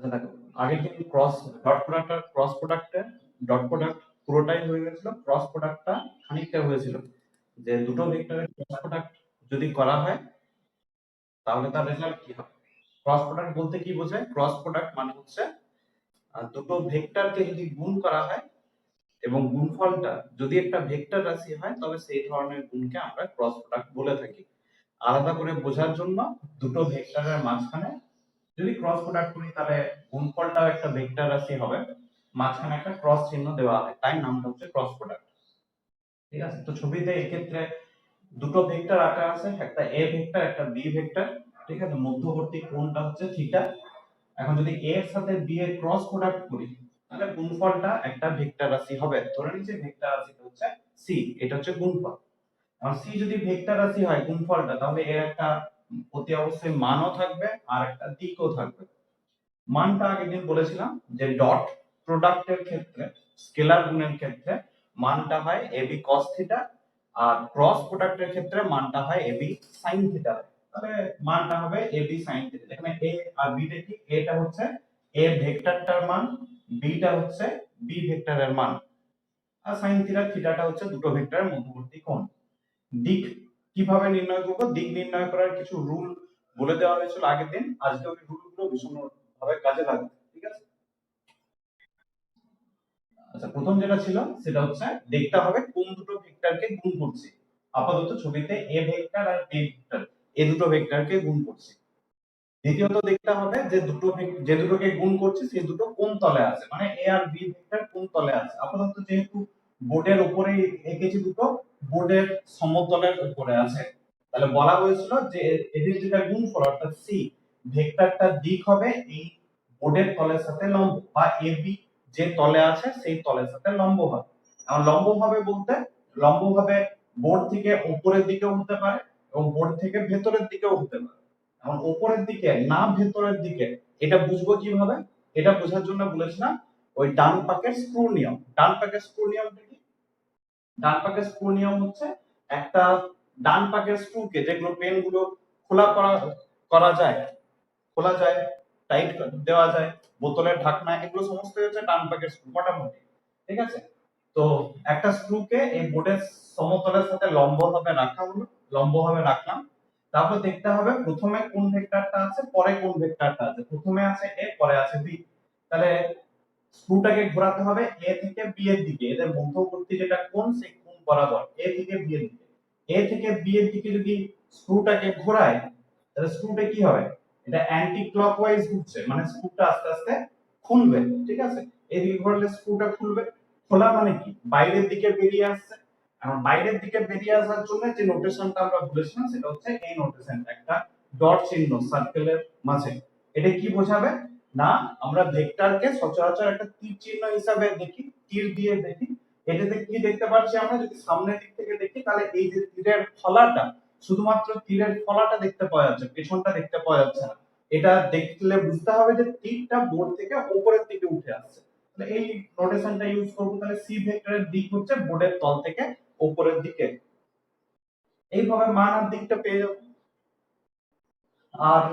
আচ্ছা দেখো, আগে কিন্তু ক্রস প্রোডাক্টের ডট প্রোডাক্ট পুরোটাই হয়ে গেছিল, ক্রস প্রোডাক্টটা খানিকটা হয়েছিল। যে দুটো ভেক্টরের ক্রস প্রোডাক্ট যদি করা হয় তাহলে তার রেজাল্ট কি হবে? ক্রস প্রোডাক্ট বলতে কি বোঝায়? ক্রস প্রোডাক্ট মানে হচ্ছে দুটো ভেক্টরকে যদি গুণ করা হয় এবং গুণফলটা যদি একটা ভেক্টর রাশি হয় তবে সেই ধরনের গুণকে আমরা ক্রস প্রোডাক্ট বলে থাকি। আলাদা করে বোঝার জন্য দুটো ভেক্টরের মাঝখানে যদি ক্রস প্রোডাক্ট করি তাহলে গুণফলটাও একটা ভেক্টর রাশি হবে, মাঝখানে একটা ক্রস চিহ্ন দেওয়া হয়, তাই নামটা হচ্ছে ক্রস প্রোডাক্ট। ঠিক আছে, তো ছবিতে এই ক্ষেত্রে দুটো ভেক্টর আঁকা আছে, একটা এ ভেক্টর একটা বি ভেক্টর। ঠিক আছে, মধ্যবর্তী কোণটা হচ্ছে থিটা। এখন যদি a এর সাথে b এর ক্রস প্রোডাক্ট করি তাহলে গুণফলটা একটা ভেক্টর রাশি হবে। ধরে নিচ্ছি ভেক্টর রাশিটা হচ্ছে c, এটা হচ্ছে গুণফল। আর c যদি ভেক্টর রাশি হয় গুণফলটা, তাহলে এর একটা অতি অবশ্যই মানও থাকবে আর একটা দিকও থাকবে। মানটা আগের দিন বলেছিলাম যে ডট প্রোডাক্টের ক্ষেত্রে, স্কেলার গুণের ক্ষেত্রে মানটা হয় ab cos থিটা, আর ক্রস প্রোডাক্টের ক্ষেত্রে মানটা হয় ab sin থিটা। তাহলে মানটা হবে ab sin থিটা। এখানে a আর b টা কি? a টা হচ্ছে a ভেক্টরটার মান, b টা হচ্ছে b ভেক্টরের মান, আর sin থিটা থিটাটা হচ্ছে দুটো ভেক্টরের মধ্যবর্তী কোণ। দিক কিভাবে নির্ণয় করব? দিক নির্ণয় করার কিছু রুল বলে দেওয়া হয়েছিল আগের দিন, আজকে ওই রুলগুলো ভীষণভাবে কাজে লাগবে। ঠিক আছে, আচ্ছা প্রথম যেটা ছিল সেটা হচ্ছে দেখতে হবে কোন দুটো ভেক্টরকে গুণ করছি। আপাতত ছবিতে a ভেক্টর আর b ভেক্টর, এই দুটো ভেক্টরকে গুণ করছি। দ্বিতীয়ত দেখতে হবে যে যে দুটোকে গুণ করছি সেই দুটো কোন তলে আছে, মানে a আর b ভেক্টর কোন তলে আছে। আপাতত যেহেতু বোর্ডের উপরে এঁকেছি দুটো, বোর্ডের সমতলের উপরে আছে, তাহলে বলা হয়েছিল যে এদের যেটা গুণফল অর্থাৎ c ভেক্টরটার দিক হবে এই বোর্ডের তলের সাথে লম্ব, বা ab যে তলে আছে সেই তলের সাথে লম্ব হবে। এখন লম্ব হবে বলতে লম্ব হবে বোর্ড থেকে উপরের দিকেও হতে পারে এবং বোর্ড থেকে ভেতরের দিকেও হতে পারে। এখন উপরের দিকে না ভেতরের দিকে, এটা বুঝবো কিভাবে? এটা বোঝার জন্য বলেছিলাম ওই ডান পাকের স্ক্রু নিয়ম। ডান পাকের স্ক্রু নিয়মটা কি? ডান পাকের স্ক্রু নিয়ম হচ্ছে একটা ডান পাকের স্ক্রুকে, যেগুলো পেন গুলো খোলা করা করা যায়, খোলা যায়, টাইট দেওয়া যায়, বোতলের ঢাকনা, এগুলো সমস্ত হচ্ছে ডান পাকের স্ক্রু মোটামুটি। ঠিক আছে, তো একটা স্ক্রুকে এই বোর্ডের সমতলের সাথে লম্বভাবে রাখা হলো, লম্বভাবে রাখলাম। তারপর দেখতে হবে প্রথমে কোন ভেক্টরটা আছে পরে কোন ভেক্টরটা আছে। প্রথমে আছে a পরে আছে b, তাহলে স্ক্রুটাকে ঘোরাতে হবে a থেকে b এর দিকে, এদের মধ্যবর্তী যেটা কোণ সেই কোণ বরাবর a থেকে b এর দিকে। a থেকে b এর দিকে যদি স্ক্রুটাকে ঘোরায় তাহলে স্ক্রুটা কি হবে? এটা অ্যান্টি ক্লকওয়াইজ ঘুরছে, মানে স্ক্রুটা আস্তে আস্তে খুলবে। ঠিক আছে, এদিকে ঘোরালে স্ক্রুটা খুলবে। খোলা মানে কি? বাইরের দিকে বেরিয়ে আসছে। এখন বাইরের দিকে বেরিয়ে আসার জন্য যে নোটেশনটা আমরা বলেছিলাম সেটা হচ্ছে এই নোটেশন, একটা ডট চিহ্ন সার্কেলের মাঝে। এটা কি বোঝাবে না? আমরা ভেক্টরকে সচরাচর একটা তীর চিহ্ন হিসাবে দেখি, তীর দিয়ে দেখি। এটাতে কি দেখতে পাচ্ছি আমরা? যদি সামনের দিক থেকে দেখি তাহলে এই যে তীরের ফলাটা, শুধুমাত্র তীরের ফলাটা দেখতে পাওয়া যাচ্ছে, পেছনটা দেখতে পাওয়া যাচ্ছে না। এটা দেখলে বুঝতে হবে যে তীরটা বোর্ড থেকে উপরের দিকে উঠে আসছে। তাহলে এই নোটেশনটা ইউজ করব। তাহলে সি ভেক্টরের দিক হচ্ছে বোর্ডের তল থেকে উপরের দিকে। এইভাবে মান আর দিকটা পেয়ে যাব। আর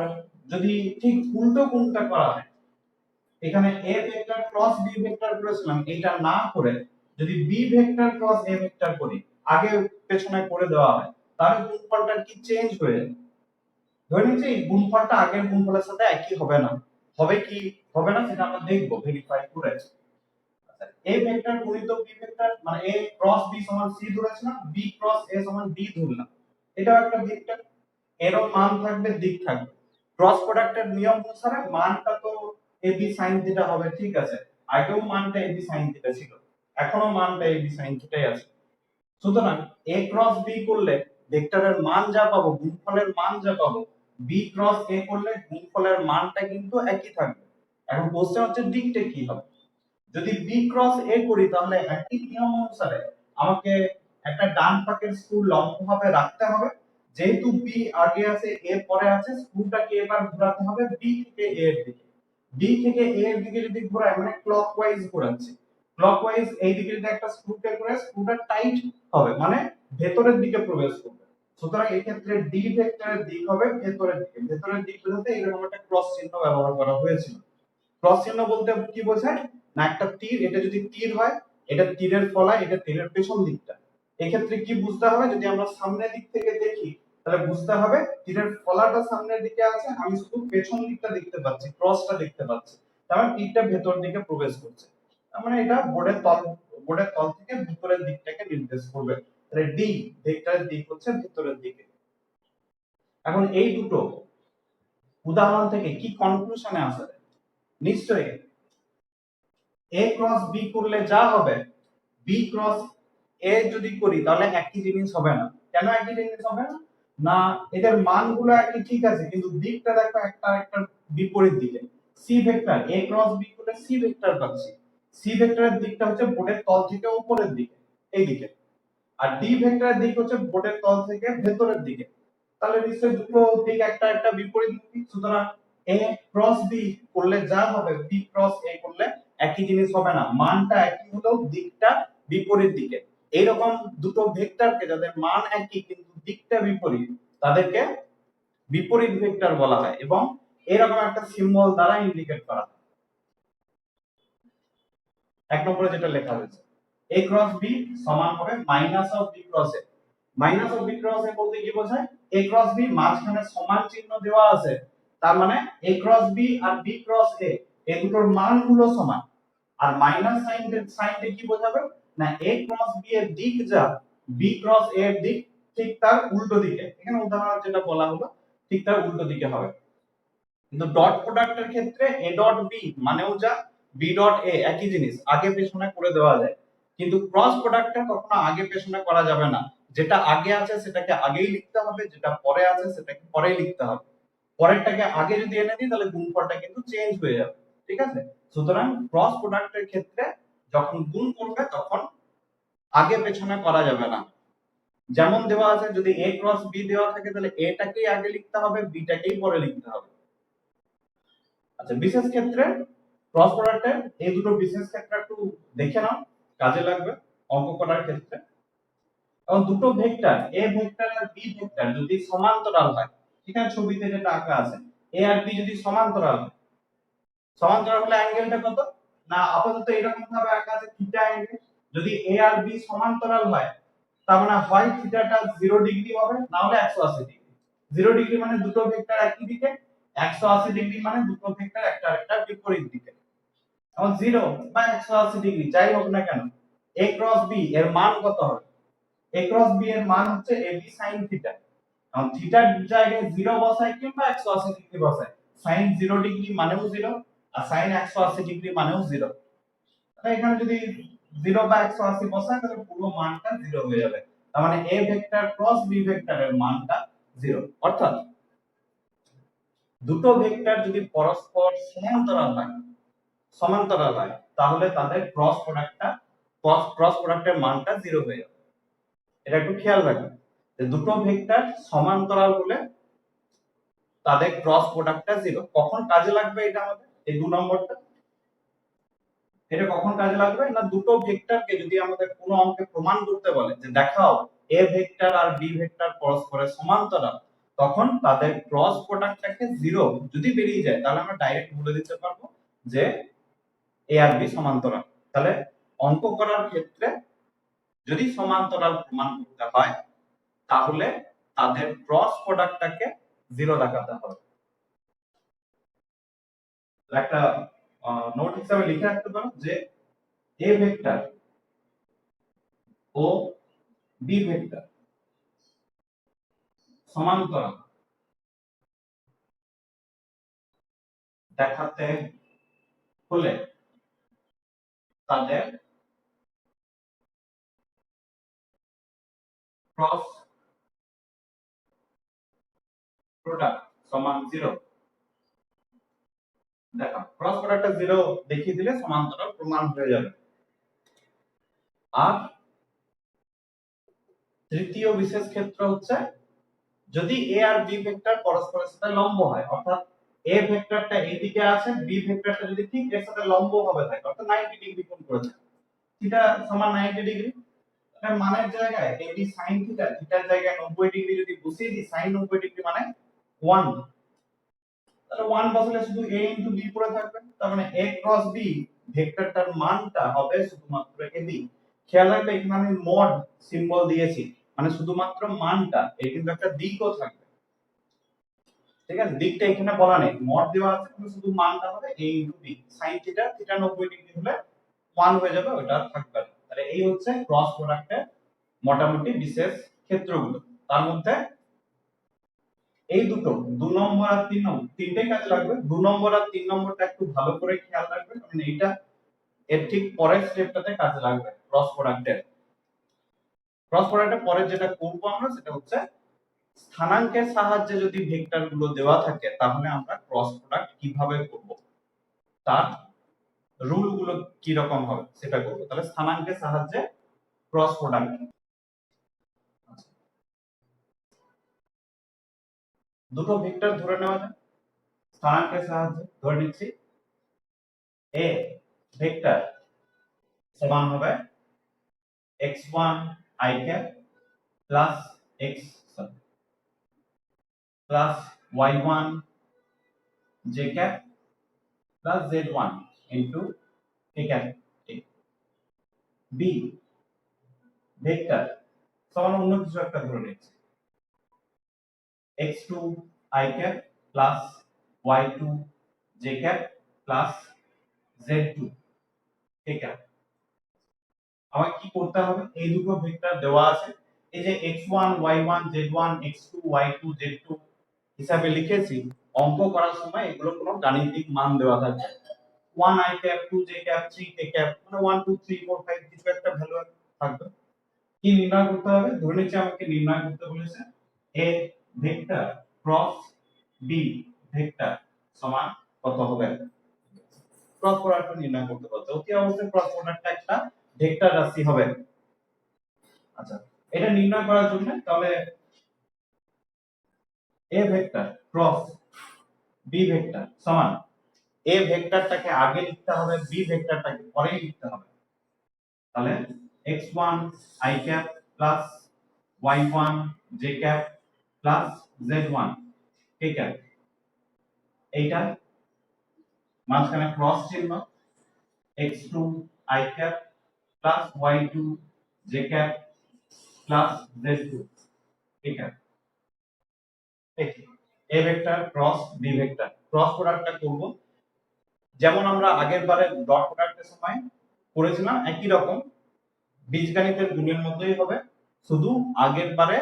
যদি ঠিক উল্টো কোণটা করা হয়, এখানে a vector cross b vector করেছিলাম, এটা না করে যদি b vector cross a vector করি, আগে পেছনে করে দেওয়া হয়, তাহলে গুণফলটা কি চেঞ্জ হয়ে যাবে? ধরে নিচ্ছি এই গুণফলটা আগের গুণফলের সাথে একই হবে না, হবে কি হবে না সেটা আমরা দেখব ভেরিফাই করে। a ভেক্টর গুণিত b ভেক্টর, মানে a ক্রস b সমান c ধরেছিলাম, b ক্রস a সমান d ধরলাম, এটাও একটা ভেক্টর, এরও মান থাকবে দিক থাকবে। ক্রস প্রোডাক্টের নিয়ম অনুসারে মানটা তো ab sin থিটা হবে। ঠিক আছে, আগেও মানটা ab sin থিটা ছিল, এখনো মানটা ab sin থিটাই আছে। সুতরাং a ক্রস b করলে ভেক্টরের মান যা পাবো, গুণফলের মান যা পাবো, b ক্রস a করলে গুণফলের মানটা কিন্তু একই থাকবে। এখন কোশ্চেন হচ্ছে দিকটা কি হবে। যদি b ক্রস a করি তাহলে একই নিয়ম অনুসারে আমাকে একটা ডান পাকের স্ক্রু লম্বভাবে রাখতে হবে। যেহেতু b আগে আছে a পরে আছে, স্ক্রুটাকে এবার ঘোরাতে হবে b থেকে a এর দিকে। b থেকে a এর দিকে যদি ঘোরায় মানে ক্লকওয়াইজ ঘোরাচ্ছে, ক্লকওয়াইজ এই দিকে যদি একটা স্ক্রুকে ঘোরায় স্ক্রুটা টাইট হবে, মানে ভেতরের দিকে প্রবেশ করবে। সুতরাং এই ক্ষেত্রে d ভেক্টরের দিক হবে ভেতরের দিকে। ভেতরের দিক বোঝাতে এরকম একটা ক্রস চিহ্ন ব্যবহার করা হয়েছিল। ক্রস চিহ্ন বলতে কি বোঝায় না, একটা তীর, এটা যদি তীর হয়, এটা তীরের ফলায়, এটা তীরের পেছন দিকটা। এক্ষেত্রে কি বুঝতে হবে, যদি আমরা সামনের দিক থেকে দেখি তাহলে বুঝতে হবে তীরের ফলাটা সামনের দিকে আছে, আমি শুধু পেছন দিকটা দেখতে পাচ্ছি, ক্রসটা দেখতে পাচ্ছি, তার মানে তীরটা ভেতর দিকে প্রবেশ করছে। তার মানে এটা বোর্ডের তল থেকে ভেতরের দিকটাকে নির্দেশ করবে। তাহলে ডি ভেক্টরের দিক হচ্ছে ভেতরের দিকে। এখন এই দুটো উদাহরণ থেকে কি কনক্লুশনে আসা যায়? নিশ্চয়ই a ক্রস b করলে যা হবে b ক্রস a যদি করি তাহলে একই জিনিস হবে না। কেন একই জিনিস হবে না? না, এদের মানগুলো একই ঠিক আছে, কিন্তু দিকটা দেখো একটা একটা বিপরীত দিকে। c vector a cross b করলে c ভেক্টর পাচ্ছি, c ভেক্টরের দিকটা হচ্ছে বোর্ডের তল থেকে উপরের দিকে, এই দিকে। আর d ভেক্টরের দিক হচ্ছে বোর্ডের তল থেকে ভেতরের দিকে। তাহলে নিশ্চয়ই দুটো দিক একটা একটা বিপরীতমুখী। সুতরাং a ক্রস b করলে যা হবে b ক্রস a করলে একই জিনিস হবে না, মানটা একই হলেও দিকটা বিপরীত দিকে। এইরকম দুটো ভেক্টরকে যাদের মান একই কিন্তু দিকটা বিপরীত, তাদেরকে বিপরীত ভেক্টর বলা হয় এবং এরকম একটা সিম্বল দ্বারা ইন্ডিকেট করা হয়। এক নম্বরে যেটা লেখা হয়েছে a ক্রস b সমান হবে minus of b cross a। Minus of b cross a বলতে কি বোঝায়, a ক্রস b মাঝখানে সমান চিহ্ন দেওয়া আছে, তার মানে a ক্রস b আর b ক্রস a এই দুটোর মানগুলো সমান। আর মাইনাস সাইনটা কি বোঝাবে না, a ক্রস b এর দিক যা b ক্রস a এর দিক ঠিক তার উল্টো দিকে। এখানে উদাহরণ যেটা বলা হলো ঠিক তার উল্টো দিকে হবে। কিন্তু ডট প্রোডাক্টের ক্ষেত্রে a ডট b মানেও যা b ডট a একই জিনিস, আগে পেছনে করে দেওয়া যায়। কিন্তু ক্রস প্রোডাক্টটা কখনো আগে পেছনে করা যাবে না, যেটা আগে আছে সেটাকে আগেই লিখতে হবে, যেটা পরে আছে সেটাকে পরেই লিখতে হবে। পরেরটাকে আগে যদি এনে দিই তাহলে গুণফলটা কিন্তু চেঞ্জ হয়ে যাবে, ঠিক আছে? সুতরাং ক্রস প্রোডাক্টের ক্ষেত্রে যখন গুণ করবে তখন আগে পেছনে করা যাবে না। যেমন দেওয়া আছে যদি a ক্রস b দেওয়া থাকে তাহলে a টাকেই আগে লিখতে হবে, b টাকেই পরে লিখতে হবে। আচ্ছা, বিশেষ ক্ষেত্রে ক্রস প্রোডাক্টের এই দুটো বিশেষ ক্ষেত্রে একটু দেখে নাও, কাজে লাগবে অঙ্ক করার ক্ষেত্রে। এবং দুটো ভেক্টর a ভেক্টর আর b ভেক্টর যদি সমান্তরাল হয়, এখানে ছবিতে যেটা আঁকা আছে a আর b যদি সমান্তরাল হয়, সমান্তরাল হলে অ্যাঙ্গেলটা কত না, আপাতত এরকম ভাবে আঁকা আছে থিটা অ্যাঙ্গেল। যদি a আর b সমান্তরাল হয় তার মানে হয় থিটাটা 0 ডিগ্রি হবে না হলে 180 ডিগ্রি। 0 ডিগ্রি মানে দুটো ভেক্টর একই দিকে, 180 ডিগ্রি মানে দুটো ভেক্টর একটা আরেকটা বিপরীত দিকে। এখন 0 বা 180 ডিগ্রি যাই হোক না কেন, a ক্রস b এর মান কত হবে? a ক্রস b এর মান হচ্ছে ab sin থিটা। এখন থিটার জায়গায় 0 বসাই কিংবা 180 ডিগ্রি বসাই, sin 0 ডিগ্রি মানেও 0 আর sin 180 ডিগ্রি মানেও 0। তাহলে এখানে যদি 0 বা 180 বসাই তাহলে পুরো মানটা 0 হয়ে যাবে। তার মানে a ভেক্টর ক্রস b ভেক্টরের মানটা 0। অর্থাৎ দুটো ভেক্টর যদি পরস্পর সমান্তরাল হয় তাহলে তাদের ক্রস প্রোডাক্টের মানটা 0 হয়ে যাবে। এটা একটু খেয়াল রাখবেন যে দুটো ভেক্টর সমান্তরাল হলে তাদের ক্রস প্রোডাক্টটা 0। কখন কাজে লাগবে এটা আমাদের এই 2 নম্বরটা? এটা কখন কাজে লাগবে না, দুটো ভেক্টরকে যদি আমাদের কোনো অঙ্কে প্রমাণ করতে বলে যে দেখাও a ভেক্টর আর b ভেক্টর পরস্পরের সমান্তরাল, তখন তাদের ক্রস প্রোডাক্টটাকে 0 যদি বেরিয়ে যায় তাহলে আমরা ডাইরেক্ট বলে দিতে পারবো যে a আর b সমান্তরাল। তাহলে অঙ্ক করার ক্ষেত্রে যদি সমান্তরাল প্রমাণ করতে হয় তাহলে তাদের ক্রস প্রোডাক্টটাকে 0 দেখাতে হবে। একটা নোট হিসাবে লিখে রাখতে পারো যে a ভেক্টর ও b ভেক্টর সমান্তরাল দেখাতে হলে তাদের ক্রস প্রোডাক্ট সমান 0। দেখো ক্রস প্রোডাক্টটা 0 দেখিয়ে দিলে সমান্তরাল প্রমাণ হয়ে যাবে। আর তৃতীয় বিশেষ ক্ষেত্র হচ্ছে যদি a আর b ভেক্টর পরস্পরের সাথে লম্ব হয়, অর্থাৎ a ভেক্টরটা এইদিকে আছে, b ভেক্টরটা যদি ঠিক এর সাথে লম্বভাবে থাকে অর্থাৎ 90 ডিগ্রি কোণ করেছে, থিটা সমান 90 ডিগ্রি, তাহলে মানের জায়গায় ab sin থিটা, থিটার জায়গায় 90 ডিগ্রি যদি বসিয়ে দিই sin 90 ডিগ্রি মানে 1, তাহলে 1 বসালে শুধু a ইনটু b পড়ে থাকবে, তার মানে a ক্রস b ভেক্টরটার মানটা হবে শুধুমাত্র ab। খেয়াল রাখবে এখানে আমি মড সিম্বল দিয়েছি, মানে শুধুমাত্র মানটা, এর কিন্তু একটা দিকও থাকবে, ঠিক আছে? দিকটা এখানে বলা নেই, মড দেওয়া আছে, কিন্তু শুধু মানটা হবে a into b। sin theta theta 90 degree হলে 1 হয়ে যাবে, ওটা থাকবে না। তাহলে এই হচ্ছে ক্রস প্রোডাক্টের মোটামুটি বিশেষ ক্ষেত্রগুলো। তার মধ্যে এই দুটো 2 নম্বর আর 3 নম্বর তিনটেই কাজে লাগবে। 2 নম্বর আর 3 নম্বরটা একটু ভালো করে খেয়াল রাখবেন, কারণ এইটা এর ঠিক পরের স্টেপটাতে কাজে লাগবে। ক্রস প্রোডাক্টের পরে যেটা করব আমরা সেটা হচ্ছে স্থানাঙ্কের সাহায্যে যদি ভেক্টর গুলো দেওয়া থাকে তাহলে আমরা ক্রস প্রোডাক্ট কিভাবে করব, তার রুল গুলো কি রকম হবে সেটা করব। তাহলে স্থানাঙ্কের সাহায্যে ক্রস প্রোডাক্ট, দুটো ভেক্টর ধরে নেওয়া যায় স্থানাঙ্কের সাহায্যে। ধরে নিচ্ছি a ভেক্টর সমান হবে x1 i cap plus x plus y1 j cap plus z1 into k cap। b vector সমান অন্য কিছু একটা ধরে নিচ্ছি x2 i cap plus y2 j cap plus z2 k cap। আমাকে কি করতে হবে, এই দুটো ভেক্টর দেওয়া আছে, এই যে x1 y1 z1 x2 y2 z2 হিসাবে লিখেছি, অঙ্ক করার সময় এগুলো কোনো গাণিতিক মান দেওয়া থাকবে, 1 i cap 2 j cap 3 k cap, মানে 1 2 3 4 5 কিছু একটা ভ্যালু থাকবে। কি নির্ণয় করতে হবে, ধরে নিচ্ছি আমাকে নির্ণয় করতে বলেছে a vector cross b vector সমান কত হবে, ক্রস প্রোডাক্ট নির্ণয় করতে বলতে অতি অবশ্যই ক্রস প্রোডাক্টটা একটা ভেক্টর রাশি হবে। আচ্ছা, এটা নির্ণয় করার জন্য তাহলে a vector cross b vector সমান a ভেক্টরটাকে আগে লিখতে হবে, b ভেক্টরটাকে পরে লিখতে হবে। তাহলে x1 i cap plus y1 j cap plus z1 k cap, এইটা মাঝখানে ক্রস চিহ্ন x2 i cap plus y2 j cap plus z2 k cap। a vector cross b vector cross প্রোডাক্টটা করব যেমন আমরা আগের বারে ডট প্রোডাক্টের সময় করেছিলাম, একই রকম বীজগণিতের গুণের মতোই হবে, শুধু আগের বারে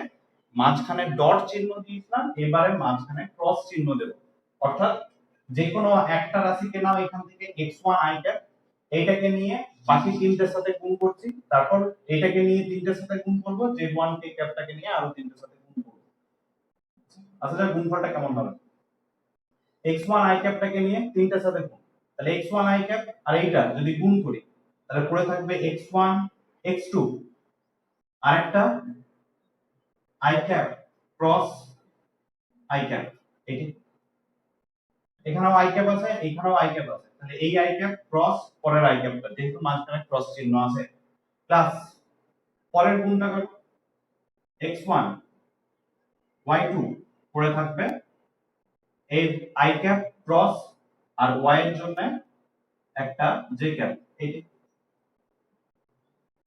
মাঝখানে ডট চিহ্ন দিয়েছিলাম, এবারে মাঝখানে ক্রস চিহ্ন দেব। অর্থাৎ যে কোনো একটা রাশিকে নাও এখান থেকে x1 i cap, এইটাকে নিয়ে বাকি তিনটের সাথে গুণ করছি, তারপর এইটাকে নিয়ে তিনটের সাথে গুণ করব, z1 k capটাকে নিয়ে আরো তিনটের সাথে গুণ করব। আসলে গুণফলটা কেমন হবে, x1 i capটাকে নিয়ে তিনটের সাথে গুণ, তাহলে x1 i cap আর এইটা যদি গুণ করি তাহলে পড়ে থাকবে x1 x2 আরেকটা i cap cross i cap। এখানেও i cap আছে, এখানেও i cap আছে, তাহলে এই i cap ক্রস পরের i capটা, যেহেতু মাঝখানে ক্রস চিহ্ন আছে, প্লাস পরের গুণটা করব x1 y2 পড়ে থাকবে এই i cap ক্রস আর y এর জন্য একটা j cap। এই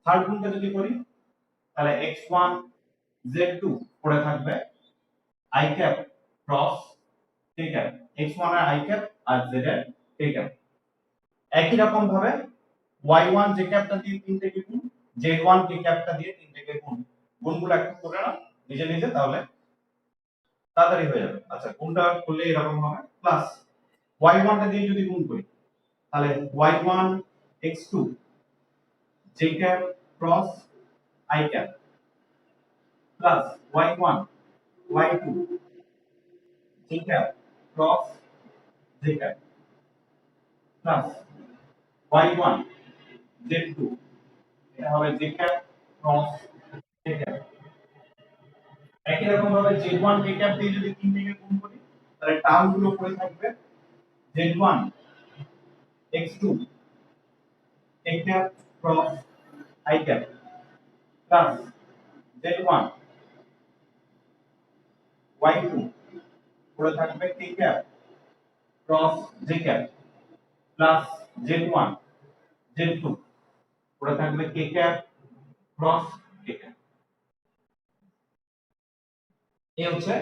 থার্ড গুণটা যদি করি তাহলে x1 z2 পড়ে থাকবে i cap cross k cap, x1 এর i cap আর z এর k cap। একই রকম ভাবে y1 j capটা দিয়ে 3 থেকে গুণ, z1 k capটা দিয়ে 3 থেকে গুণ, গুণগুলো একটু করে নাও নিজে নিজে, তাহলে তাড়াতাড়ি হয়ে যাবে। আচ্ছা, গুণটা করলে এরকম হবে, প্লাস y1 টা দিয়ে যদি গুণ করি তাহলে y1 x2 j cap cross i cap plus y1 y2 j cap cross j cap plus y1 z2, এটা হবে j cap cross j cap। একই রকম ভাবে z1 k cap দিয়ে যদি 3 থেকে গুণ করি তাহলে টার্ম গুলো পড়ে থাকবে z1 x2 k cap cross i cap plus z1 y2 পড়ে থাকবে k cap cross j cap plus z1 z2 পুরো থাকবে কে ক্যাপ ক্রস কে ক্যাপ। এই হচ্ছে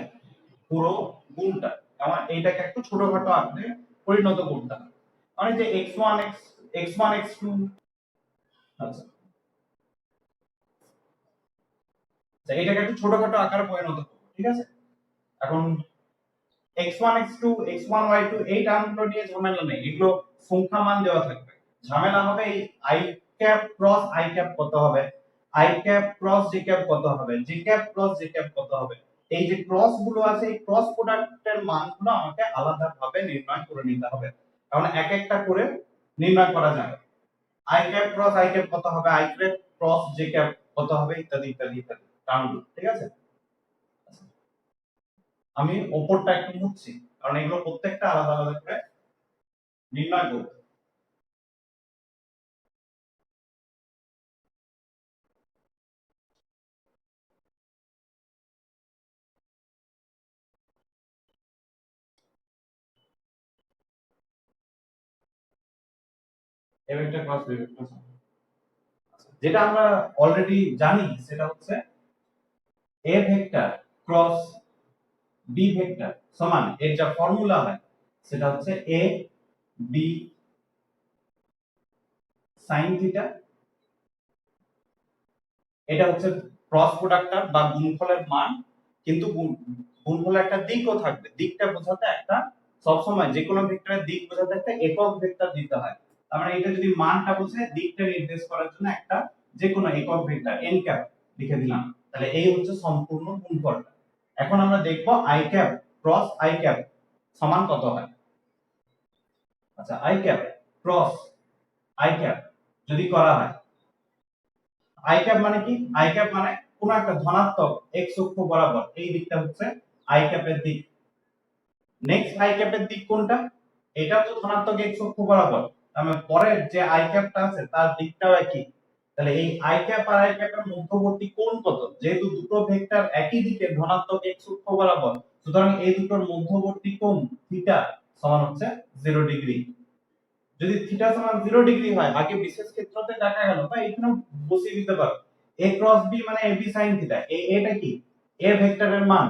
পুরো গুণটা। আমার এইটাকে একটু ছোটখাটো আকারে পরিণত করতে হবে। মানে যে x1 x1 x2 আচ্ছা এটাকে একটু ছোটখাটো আকারে পরিণত করব, ঠিক আছে? এখন x1 x2 x1 y2 এই টার্মগুলো নিয়ে ঝামেলা নেই, এগুলো সংখ্যা মান দেওয়া থাকবে। ঝামেলা হবে এই i cap cross i cap কত হবে, i cap cross j cap কত হবে, j cap cross j cap কত হবে। এই যে ক্রস গুলো আছে এই ক্রস প্রোডাক্টের মানগুলো আমাকে আলাদাভাবে নির্ণয় করে নিতে হবে, কারণ এক একটা করে নির্ণয় করা যায়। i cap cross i cap কত হবে, i cap cross j cap কত হবে, ইত্যাদি ইত্যাদি ইত্যাদি টার্মগুলো, ঠিক আছে? আমি ওপরটা একটু মুছছি কারণ এগুলো প্রত্যেকটা আলাদা আলাদা করে নির্ণয় করব। A vector cross B vector, যেটা আমরা অলরেডি জানি সেটা হচ্ছে A vector cross B vector সমান এর যা ফর্মুলা হয় সেটা হচ্ছে এ বি sin থিটা। এটা হচ্ছে ক্রস প্রোডাক্টটা বা গুণফলের মান, কিন্তু গুণফলের একটা দিকও থাকবে, দিকটা বোঝাতে একটা সব সময় যে কোনো ভেক্টরের দিক বোঝাতে একটা একক ভেক্টর দিতে হয়। তার মানে এটা যদি মানটা বোঝে দিকটা নির্দেশ করার জন্য একটা যে কোনো একক ভেক্টর n ক্যাপ লিখে দিলাম, তাহলে এই হচ্ছে সম্পূর্ণ গুণফলটা। এখন আমরা দেখব i cap cross i cap সমান কত হয়। আচ্ছা i cap cross i cap যদি করা হয়, i ক্যাপ মানে কি, i ক্যাপ মানে কোন একটা ধনাত্মক x অক্ষ বরাবর এই দিকটা হচ্ছে i ক্যাপের দিক। নেক্সট i ক্যাপের দিক কোনটা, এটা তো ধনাত্মক x অক্ষ বরাবর, তার মানে পরের যে i ক্যাপটা আছে তার দিকটাও একই। তাহলে এই i ক্যাপ আর i ক্যাপের মধ্যবর্তী কোণ কত, যেহেতু দুটো ভেক্টর একই দিকে ধনাত্মক x অক্ষ বরাবর, সুতরাং এই দুটোর মধ্যবর্তী কোণ থিটা সমান হচ্ছে 0 ডিগ্রি। যদি থিটা সমান 0 ডিগ্রি হয়, আগে বিশেষ ক্ষেত্রতে দেখা গেল বা এখানেও বসিয়ে দিতে পারো a ক্রস b মানে ab sin থিটা। এটা কি a ভেক্টরের মান,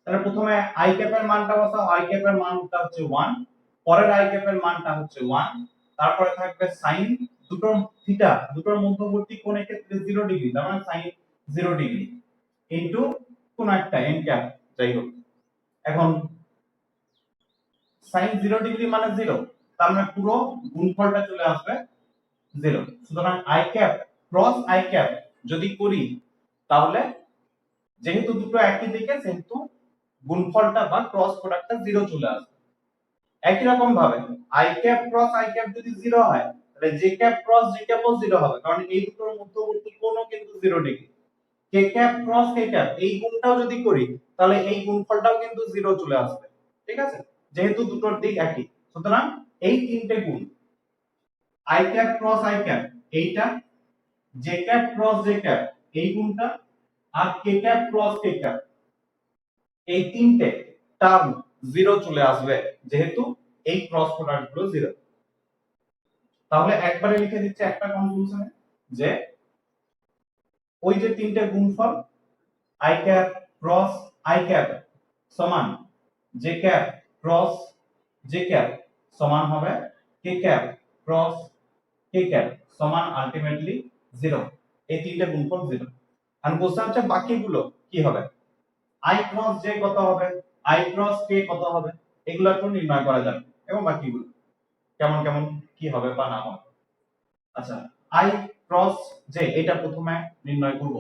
তাহলে প্রথমে i ক্যাপের মানটা বসাও, i ক্যাপের মানটা হচ্ছে 1, পরের i ক্যাপের মানটা হচ্ছে 1, তারপরে থাকবে sin দুটোর থিটা দুটোর মধ্যবর্তী কোণের ক্ষেত্রে 0 ডিগ্রি, তার মানে sin 0 ডিগ্রি ইনটু কোন একটা n ক্যাপ যাই হোক। এখন sin 0 ডিগ্রি মানে 0, তার মানে পুরো গুণফলটা চলে আসবে 0। সুতরাং i cap cross i cap যদি করি তাহলে যেহেতু দুটো একই দিকে সেহেতু গুণফলটা বা ক্রস প্রোডাক্টটা 0 চলে আসবে। একই রকম ভাবে i cap cross i cap যদি 0 হয় তাহলে j ক্যাপ ক্রস j ক্যাপও 0 হবে, কারণ এই দুটোর মধ্যবর্তী কোণও কিন্তু 0 degree. k cap cross k cap এই গুণটাও যদি করি তাহলে এই গুণফলটাও কিন্তু 0 চলে আসবে, ঠিক আছে? যেহেতু দুটোর দিক একই, সুতরাং এই তিনটে গুণ i cap cross i cap এইটা, j cap cross j cap এই গুণটা, আর k cap cross k cap এই তিনটে টার্ম 0 চলে আসবে যেহেতু এই ক্রস প্রোডাক্ট গুলো 0। তাহলে একবারে লিখে দিচ্ছি একটা কনক্লুশনে যে ওই যে তিনটে গুণফল i cap cross i cap সমান j cap cross j cap সমান হবে k cap cross k cap সমান আলটিমেটলি 0। এই তিনটে গুণফল 0। আর কোশ্চেন হচ্ছে বাকিগুলো কি হবে, i ক্রস j কত হবে, i ক্রস k কত হবে, এগুলো একটু নির্ণয় করা যাবে এবং বাকিগুলো কেমন কেমন কি হবে বা না হবে। আচ্ছা i ক্রস j এটা প্রথমে নির্ণয় করব।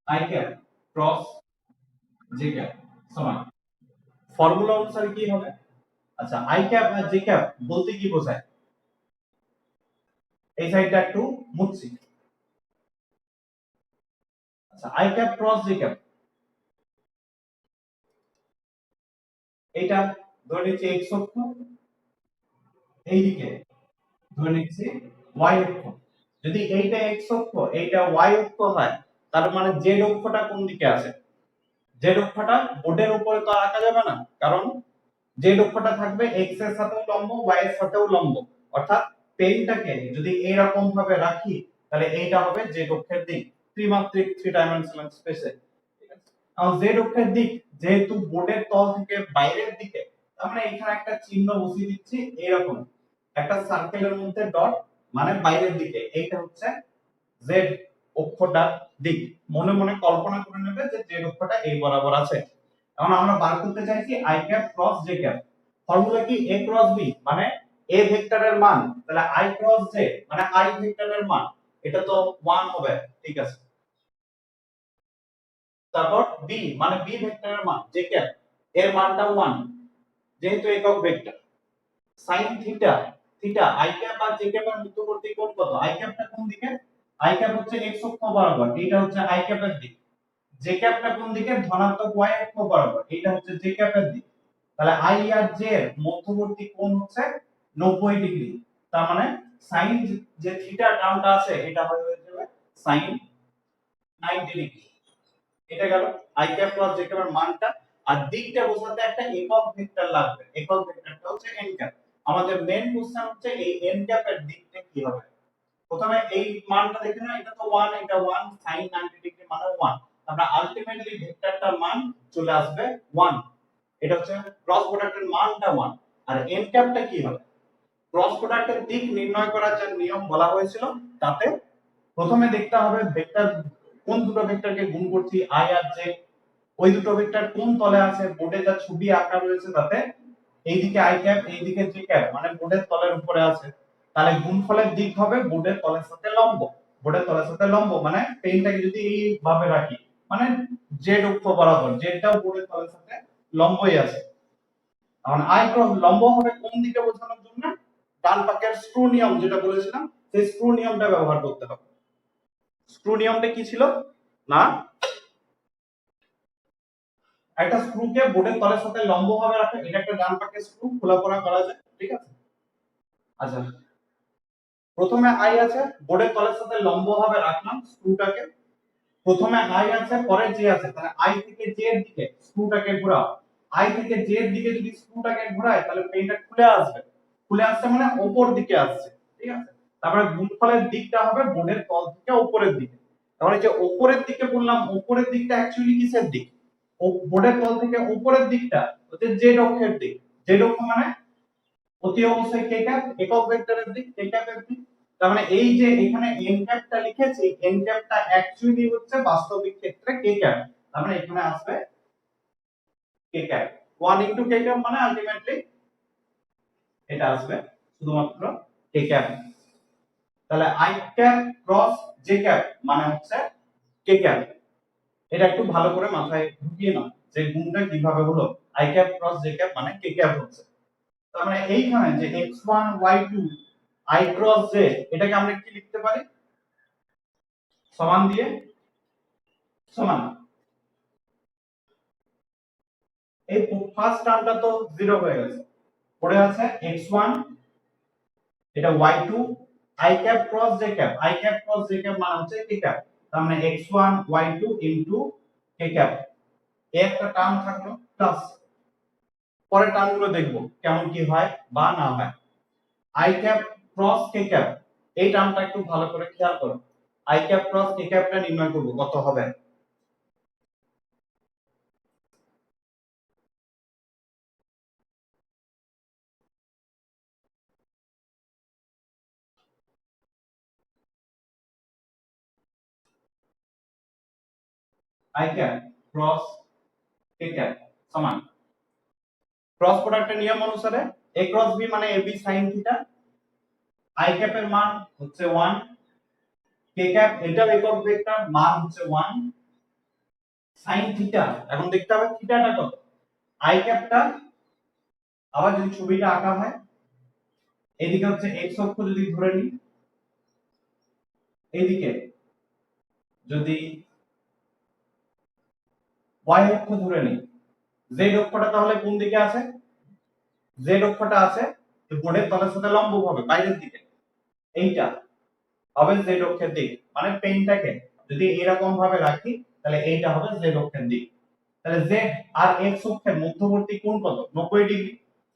i cap cross j cap সমান ফর্মুলা অনুসারে কি হবে, আচ্ছা i ক্যাপ আর j ক্যাপ বলতে কি বোঝায়, এই সাইডটা একটু মুছছি। আচ্ছা i cap cross j cap এটা ধরে নিচ্ছি x অক্ষ, এইদিকে ধরে নিচ্ছি y অক্ষ। যদি এইটা x অক্ষ এইটা y অক্ষ হয় তার মানে z অক্ষটা কোন দিকে আছে, z জেড অক্ষটা বোর্ডের উপরে তো আঁকা যাবে না, কারণ জেড অক্ষটা থাকবে এক্স এর সাথেও লম্ব, ওয়াই এর সাথেও লম্ব। অর্থাৎ পেনটাকে যদি এরকম ভাবে রাখি তাহলে এইটা হবে জেড অক্ষের দিক ত্রিমাত্রিক থ্রি ডাইমেনশনাল স্পেসে। ঠিক আছে, আর জেড অক্ষের দিক যেহেতু বোর্ডের তল থেকে বাইরের দিকে, আমরা এখানে একটা চিহ্ন বসিয়ে দিচ্ছি এরকম একটা সার্কেলের মধ্যে ডট, মানে বাইরের দিকে। এইটা হচ্ছে জেড অক্ষটার দিক। মনে মনে কল্পনা করে নেবে যে জেড অক্ষটা এই বরাবর আছে। এখন আমরা বার করতে চাইছি i cap cross j cap. Formula কি a ক্রস b, মানে a ভেক্টরের মান, তাহলে i ক্রস j মানে i ভেক্টরের মান, এটা তো 1 হবে। ঠিক আছে, তারপর b মানে b ভেক্টরের মান j ক্যাপ, এর মানটা 1 যেহেতু একক vector. sin theta, theta i cap আর j ক্যাপের মধ্যবর্তী কোণ কত? i ক্যাপটা কোন দিকে? i ক্যাপ হচ্ছে x অক্ষ বরাবর, এটা হচ্ছে i ক্যাপের দিক। j ক্যাপটা কোন দিকে? ধনাত্মক y অক্ষ বরাবর, এটা হচ্ছে j ক্যাপের দিক। তাহলে i আর j এর মধ্যবর্তী কোণ হচ্ছে 90 ডিগ্রি। তার মানে sin যে থিটা টার্মটা আছে এটা হয়ে যাবে sin 90 ডিগ্রি। এটা গেল i ক্যাপ প্লাস j ক্যাপের মানটা। আর দিকটা বোঝাতে একটা একক ভেক্টর লাগবে, একক ভেক্টরটা হচ্ছে n ক্যাপ। আমাদের মেইন কোশ্চেন হচ্ছে এই n ক্যাপের দিকটা কি হবে। প্রথমে এই মানটা দেখে নাও, এটা তো 1, এটা 1, sin 90 ডিগ্রি মানে 1। আমরা আলটিমেটলি ভেক্টরটার মান চলে আসবে 1। এটা হচ্ছে ক্রস প্রোডাক্টের মানটা 1। আর n ক্যাপটা কি হবে? ক্রস প্রোডাক্টের দিক নির্ণয় করার যে নিয়ম বলা হয়েছিল তাতে প্রথমে দেখতে হবে ভেক্টর কোন দুটো ভেক্টরকে গুণ করছি i আর j, ওই দুটো ভেক্টর কোন তলে আছে। বোর্ডে যা ছবি আঁকা রয়েছে তাতে এইদিকে i ক্যাপ এইদিকে j ক্যাপ মানে বোর্ডের তলের উপরে আছে, তাহলে গুণফলের দিক হবে বোর্ডের তলের সাথে লম্ব। বোর্ডের তলের সাথে লম্ব মানে পেনটাকে যদি এই ভাবে রাখি, মানে z অক্ষ বরাবর, জেডটাও বোর্ডের তলের সাথে লম্বই আছে। এখন i ক্রস লম্ব হবে কোন দিকে বোঝানোর জন্য? ডান পাশের স্ক্রু নিয়ম যেটা বলেছিলাম, সেই স্ক্রু নিয়মটা ব্যবহার করতে হবে। স্ক্রু নিয়মটা কি ছিল না, একটা স্ক্রুকে বোর্ডের তলের সাথে লম্ব ভাবে রাখা, এটা একটা ডান পাশের স্ক্রু, খোলাপড়া করা যায়। ঠিক আছে, আচ্ছা প্রথমে i আছে, বোর্ডের তলের সাথে লম্ব ভাবে রাখলাম স্ক্রুটাকে। প্রথমে i আছে, পরে j আছে, তাহলে i থেকে j এর দিকে স্ক্রুটাকে ঘোরাও। i থেকে j এর দিকে যদি স্ক্রুটাকে ঘোরায় তাহলে পেনটা খুলে আসবে। খুলে আসছে মানে উপর দিকে আসছে। ঠিক আছে, তারপরে গুণফলের দিকটা হবে বোর্ডের তল থেকে উপরের দিকে। তাহলে যে উপরের দিকে বললাম, উপরের দিকটা অ্যাকচুয়ালি কিসের দিক? ও বোর্ডের তল থেকে উপরের দিকটা হচ্ছে z অক্ষের দিক। z অক্ষ মানে অতি অবশ্যই k ক্যাপ, একক ভেক্টরের দিক k ক্যাপের দিক। তার মানে এই যে এখানে n ক্যাপটা লিখেছি, n ক্যাপটা অ্যাকচুয়ালি হচ্ছে বাস্তবিক ক্ষেত্রে k ক্যাপ। তার মানে এখানে আসবে k ক্যাপ। 1 k ক্যাপ মানে আলটিমেটলি এটা আসবে শুধুমাত্র k ক্যাপ। তাহলে i cap cross j cap মানে হচ্ছে k ক্যাপ। এটা একটু ভালো করে মাথায় ঢুকিয়ে নাও যে গুণটা কিভাবে হলো। i cap cross j cap মানে k ক্যাপ হচ্ছে। তার মানে এইখানে যে x1 y2 i cross j, এটাকে আমরা কি লিখতে পারি? সমান দিয়ে সমান, এই ফার্স্ট টার্মটা তো 0 হয়ে গেছে, পড়ে আছে x1, এটা y2 i cap cross j cap, i cap cross j cap মানে হচ্ছে k ক্যাপ। তার মানে x1 y2 k ক্যাপ। এই একটা টার্ম থাকলো প্লাস, পরের টার্মগুলো দেখব কেমন কি হয় বা না হয়। i cap cross k cap, এই টার্মটা একটু ভালো করে খেয়াল করো। i ক্যাপ ক্রস k ক্যাপটা নির্ণয় করব, কত হবে? i cap cross k cap সমান ক্রস প্রোডাক্টের নিয়ম অনুসারে a ক্রস b মানে ab sin থিটা। i ক্যাপের মান হচ্ছে 1, k ক্যাপ এটা একক ভেক্টর, মান হচ্ছে 1 sin থিটা। এখন দেখতে হবে থিটাটা কত। i ক্যাপটা আবার যদি ছবিটা আঁকা হয়, এদিকে হচ্ছে x অক্ষ যদি ধরে নিই, এদিকে যদি y অক্ষ ধরে নিই, z অক্ষটা তাহলে কোন দিকে আছে? z অক্ষটা আছে বোর্ডের তলের সাথে লম্বভাবে বাইরের দিকে, এইটা হবে z অক্ষের দিক। মানে পেনটাকে যদি এরকম ভাবে রাখি তাহলে এইটা হবে z অক্ষের দিক। তাহলে z আর x অক্ষের মধ্যবর্তী কোণ কত 90 ডিগ্রি।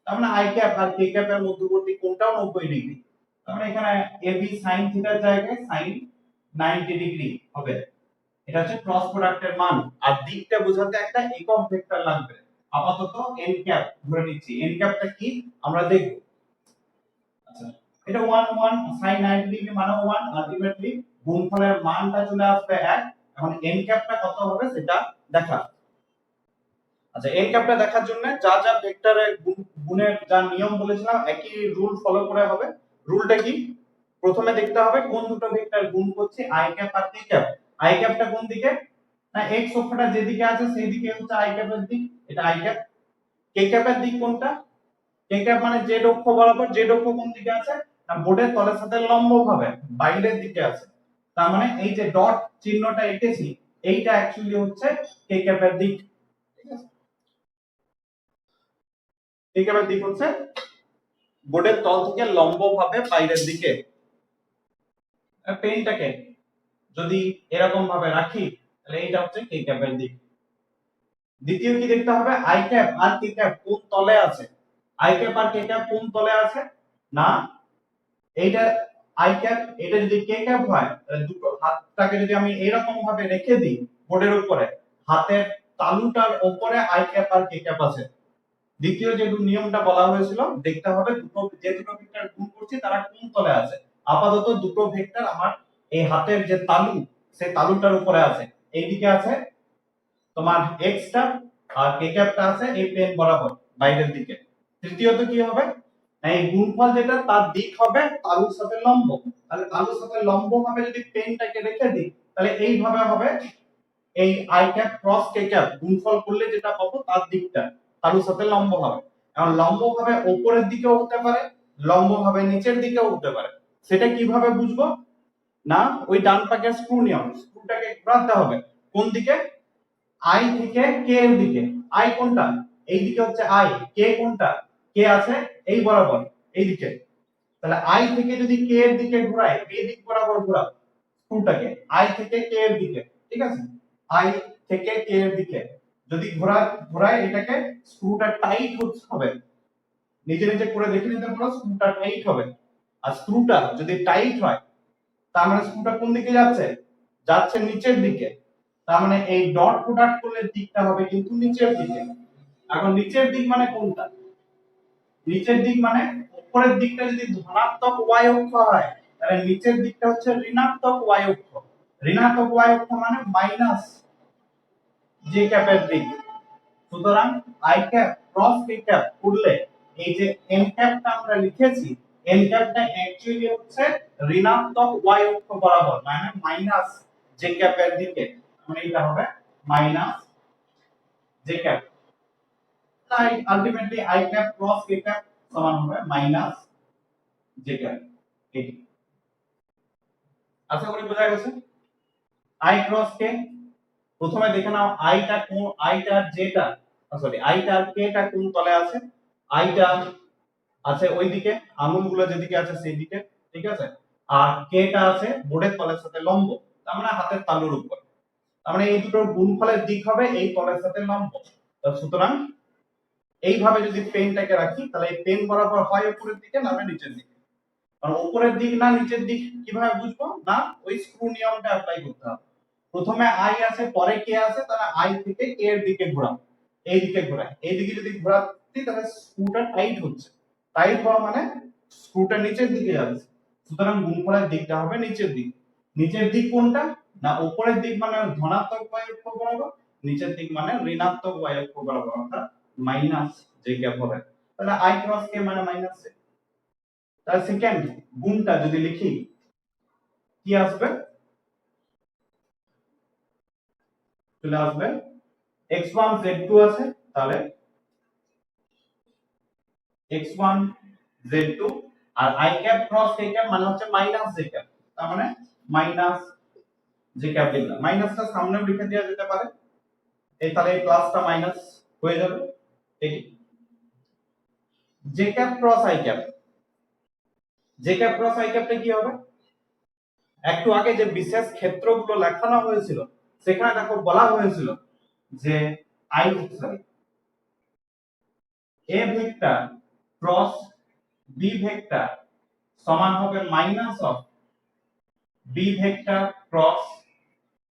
তার মানে i ক্যাপ আর k ক্যাপ এর মধ্যবর্তী কোণটাও 90 ডিগ্রি। তার মানে এখানে ab sin থিটার জায়গায় sin 90 ডিগ্রি হবে। এটা হচ্ছে ক্রস প্রোডাক্টের মান। আর দিকটা বোঝাতে একটা একক ভেক্টর লাগবে। আপাতত n ক্যাপ ধরে নিচ্ছি। n ক্যাপটা কি আমরা দেখব। আচ্ছা, এটা 1 1 sin 90 ডিগ্রি মানে 1, আলটিমেটলি গুণফলের মানটা চলে আসবে 1। এখন n ক্যাপটা কত হবে সেটা দেখা। আচ্ছা, n ক্যাপটা দেখার জন্য যা যা ভেক্টরের গুণের যা নিয়ম বলেছিলাম একই রুল ফলো করে হবে। রুলটা কি? প্রথমে দেখতে হবে কোন দুটো ভেক্টর গুণ করছে i ক্যাপ আর k ক্যাপ। i ক্যাপটা কোন দিকে? না x অক্ষটা যেদিকে আছে সেই দিকে হচ্ছে i ক্যাপের দিক, এটা i ক্যাপ। k ক্যাপের দিক কোনটা? k ক্যাপ মানে z অক্ষ বরাবর, z অক্ষ কোন দিকে আছে? না বোর্ডের তলের সাথে লম্বভাবে বাইরের দিকে আছে। তার মানে এই যে ডট চিহ্নটা এঁকেছি এইটা অ্যাকচুয়ালি হচ্ছে k ক্যাপের দিক। ঠিক আছে, k ক্যাপের দিক হচ্ছে বোর্ডের তল থেকে লম্বভাবে বাইরের দিকে। পেনটাকে যদি এরকম ভাবে রাখি তাহলে এইটা হচ্ছে k ক্যাপের দিক। দ্বিতীয় কি দেখতে হবে? i ক্যাপ আর k ক্যাপ কোন তলে আছে। i ক্যাপ আর k ক্যাপ কোন তলে আছে? না এইটা i ক্যাপ, এটা যদি k ক্যাপ হয় তাহলে দুটো হাতটাকে যদি আমি এরকম ভাবে রেখে দিই বোর্ডের উপরে, হাতের তালুটার উপরে i ক্যাপ আর k ক্যাপ আছে। দ্বিতীয় যে নিয়মটা বলা হয়েছিল দেখতে হবে যে দুটো ভেক্টর গুণ করছি তারা কোন তলে আছে। আপাতত দুটো ভেক্টর আমার এই হাতের যে তালু সেই তালুটার উপরে আছে। এইদিকে আছে তোমার x টা আর k ক্যাপটা আছে এই প্লেন বরাবর বাইরের দিকে। তৃতীয়ত কি হবে? এই গুণফল যেটা তার দিক হবে তালুর সাথে লম্ব। তাহলে তালুর সাথে লম্ব ভাবে যদি পেনটাকে রেখে দিই তাহলে এইভাবে হবে এই i cap cross k cap গুণফল করলে যেটা পাবো তার দিকটা তালুর সাথে লম্ব হবে। এখন লম্ব ভাবে উপরের দিকেও হতে পারে, লম্ব ভাবে নিচের দিকেও হতে পারে। সেটা কিভাবে বুঝবো? না ওই ডান পাকের স্ক্রু নিয়ম, স্ক্রুটাকে ঘোরাতে হবে কোন দিকে? i থেকে k এর দিকে। i কোনটা? এই দিকে হচ্ছে i, k কোনটা? k আছে এই বরাবর এই দিকে। তাহলে i থেকে যদি k এর দিকে ঘোরাই, এই দিক বরাবর ঘোরাও স্ক্রুটাকে i থেকে k এর দিকে। ঠিক আছে, i থেকে k এর দিকে যদি ঘোরাই এটাকে, স্ক্রুটা টাইট হবে। নিজে নিজে করে দেখে নিতে পারো স্ক্রুটা টাইট হবে। আর স্ক্রুটা যদি টাইট হয় তার মানে স্ক্রুটা কোন দিকে যাচ্ছে? যাচ্ছে নিচের দিকে। তার মানে এই ডট প্রোডাক্ট করলে দিকটা হবে কিন্তু নিচের দিকে। এখন নিচের দিক মানে কোনটা? নিচের দিক মানে উপরের দিকটা যদি ধনাত্মক y অক্ষ হয় তাহলে নিচের দিকটা হচ্ছে ঋণাত্মক y অক্ষ। ঋণাত্মক y অক্ষ মানে মাইনাস j ক্যাপের দিক। সুতরাং i cap cross k cap করলে এই যে n ক্যাপটা আমরা লিখেছি, n ক্যাপটা অ্যাকচুয়ালি হচ্ছে ঋণাত্মক y অক্ষ বরাবর মানে মাইনাস j ক্যাপের দিকে। মানে এটা হবে মাইনাস j ক্যাপ। তাই ultimately i cap cross k cap সমান হবে মাইনাস j ক্যাপ। এটি আশা করি বোঝা গেছে। i ক্রস k প্রথমে দেখে নাও i টা কোন, i টা আর j টা সরি i টা আর k টা কোন তলে আছে। i টা আছে ওইদিকে, আঙুলগুলো যেদিকে আছে সেই দিকে। ঠিক আছে, আর k টা আছে বোর্ডের তলের সাথে লম্ব, তার মানে হাতের তালুর উপর। তার মানে এই দুটোর গুণফলের দিক হবে এই তলের সাথে লম্ব। সুতরাং এইভাবে যদি পেনটাকে রাখি তাহলে এই পেন বরাবর হয় উপরের দিকে না নিচের দিকে। কারণ উপরের দিক না নিচের দিক কিভাবে বুঝবো? না ওই স্ক্রু নিয়মটা অ্যাপ্লাই করতে হবে। প্রথমে i আছে পরে k আছে, তাহলে i থেকে k এর দিকে ঘোরাও, এই দিকে ঘোরাই। এই দিকে যদি ঘোরাচ্ছি তাহলে স্ক্রুটা টাইট হচ্ছে। টাইট হওয়া মানে স্ক্রুটা নিচের দিকে যাচ্ছে। সুতরাং গুণফলের দিকটা হবে নিচের দিক। নিচের দিক কোনটা? না উপরের দিক মানে ধনাত্মক y অক্ষ বরাবর, নিচের দিক মানে ঋণাত্মক y অক্ষ বরাবর, অর্থাৎ মাইনাস j ক্যাপ হবে। তাহলে i ক্রস k মানে মাইনাস j। তাহলে সেকেন্ড গুণটা যদি লিখি কি আসবে? চলে আসবে x1 z2 আছে, তাহলে x1 z2 আর i cap cross k cap মানে হচ্ছে মাইনাস j ক্যাপ। তার মানে মাইনাস j ক্যাপ লিখলাম। মাইনাসটা সামনেও লিখে দেওয়া যেতে পারে, এই তাহলে এই প্লাসটা মাইনাস হয়ে যাবে। ঠিক, j cap cross i cap, j cap cross i ক্যাপটা কি হবে? একটু আগে যে বিশেষ ক্ষেত্রগুলো লেখানো হয়েছিল সেখানে দেখো বলা হয়েছিল যে I sorry A vector cross B vector সমান হবে minus of B vector cross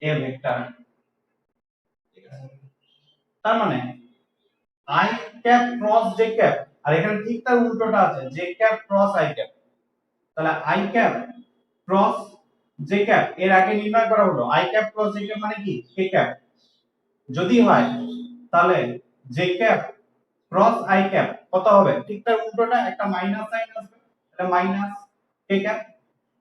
A vector. তার মানে i cap cross j cap, আর এখানে ঠিক তার উল্টোটা আছে, j cap cross i cap. তাহলে i cap cross j cap এর আগে নির্ণয় করা হলো, i cap cross j cap মানে কি কে ক্যাপ যদি হয় তাহলে j cap cross i cap কত হবে, ঠিক তার উল্টোটা একটা মাইনাস সাইন আসবে, এটা মাইনাস কে ক্যাপ।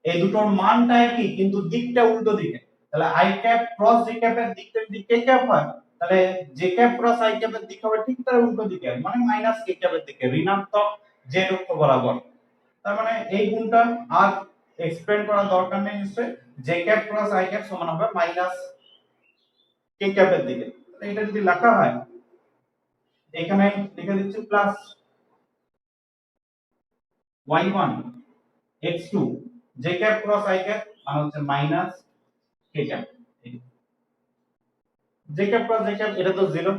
এই দুটোর মানটা একই কিন্তু দিকটা উল্টো দিকে। তাহলে আই ক্যাপ ক্রস জে ক্যাপের দিকটা যদি কে ক্যাপ হয় তাহলে জে ক্যাপ ক্রস আই ক্যাপের দিক হবে ঠিক তার উল্টো দিকে, মানে মাইনাস কে ক্যাপের দিকে, ঋণাত্মক জেড অক্ষ বরাবর। তার মানে এই গুণটা আর এক্সপ্লেন করার দরকার নেই, নিশ্চয়ই J cap cross i cap সমান হবে মাইনাস কে ক্যাপের দিকে। এটা যদি লেখা হয় এখানে লিখে দিচ্ছি plus y1 x2 j cap cross i cap মানে হচ্ছে minus k cap. j cap cross j cap এটা তো 0।